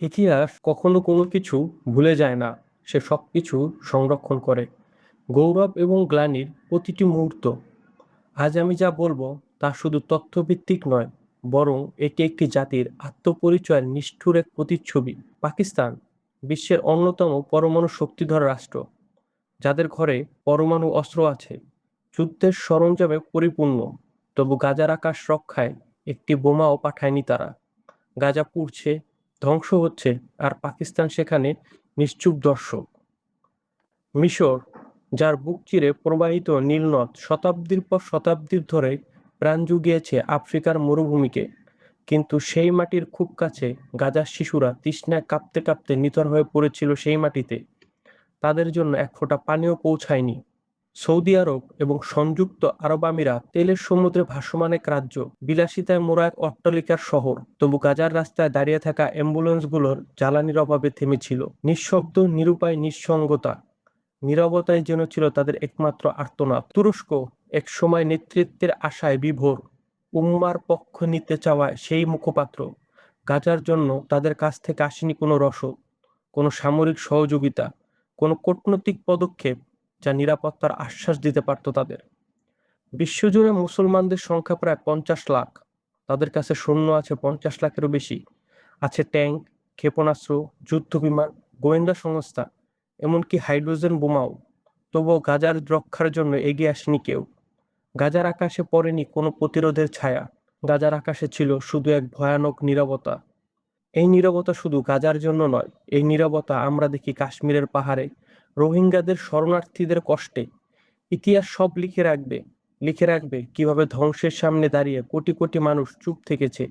ইতিহাস কখনো কোনো কিছু ভুলে যায় না, সে সব কিছু সংরক্ষণ করে। গৌরব এবং গ্লানির প্রতিটি মুহূর্ত। আজ আমি যা বলবো তা শুধু তথ্যভিত্তিক নয়, বরং এটি একটি জাতির আত্মপরিচয়ের নিষ্ঠুর এক প্রতিচ্ছবি। পাকিস্তান বিশ্বের অন্যতম পরমাণু শক্তিধর রাষ্ট্র, যাদের ঘরে পরমাণু অস্ত্র আছে, যুদ্ধের সরঞ্জামে পরিপূর্ণ। তবু গাজার আকাশ রক্ষায় একটি বোমাও পাঠায়নি তারা। গাজা পুড়ছে, ধ্বংস হচ্ছে, আর পাকিস্তান সেখানে নিশ্চুপ দর্শক। মিশর, যার বুক চিরে প্রবাহিত নীলনদ শতাব্দীর পর শতাব্দী ধরে প্রাণ জুগিয়েছে আফ্রিকার মরুভূমিকে, কিন্তু সেই মাটির খুব কাছে গাজার শিশুরা তৃষ্ণায় কাঁপতে কাঁপতে নিথর হয়ে পড়েছিল সেই মাটিতে। তাদের জন্য এক ফোঁটা পানিও পৌঁছায়নি। সৌদি আরব এবং সংযুক্ত আরব আমিরাত তেলের সমুদ্রে ভাসমান এক রাজ্য, বিলাসিতায় মোড়া এক অট্টালিকার শহর, তবু গাজার রাস্তায় দাঁড়িয়ে থাকা অ্যাম্বুলেন্সগুলোর জ্বালানির অভাবে থেমেছিল। নিঃশব্দ, নিরুপায়, নিঃসঙ্গতা। নীরবতাই যেন ছিল তাদের একমাত্র আর্তনাদ। তুরস্ক, এক সময় নেতৃত্বের আশায় বিভোর, উম্মার পক্ষ নিতে চাওয়ায় সেই মুখপাত্র। গাজার জন্য তাদের কাছ থেকে আসেনি কোনো রসদ, কোনো সামরিক সহযোগিতা, কোনো কূটনৈতিক পদক্ষেপ যা নিরাপত্তার আশ্বাস দিতে পারত তাদের। বিশ্বজুড়ে মুসলমানদের সংখ্যা প্রায় 50 লাখ। তাদের কাছে সৈন্য আছে 50 লাখেরও বেশি। আছে ট্যাঙ্ক, ক্ষেপণাস্ত্র, যুদ্ধবিমান, গোয়েন্দা সংস্থা, এমনকি হাইড্রোজেন বোমাও। তবুও গাজার রক্ষার জন্য এগিয়ে আসেনি কেউ। গাজার আকাশে পড়েনি কোনো প্রতিরোধের ছায়া। গাজার আকাশে ছিল শুধু এক ভয়ানক নীরবতা। এই নীরবতা শুধু গাজার জন্য নয়, এই নীরবতা আমরা দেখি কাশ্মীরের পাহাড়ে, রোহিঙ্গাদের, শরণার্থীদের কষ্টে। ইতিহাস সব লিখে রাখবে, লিখে রাখবে কিভাবে ধ্বংসের সামনে দাঁড়িয়ে কোটি কোটি মানুষ চুপ থেকেছে,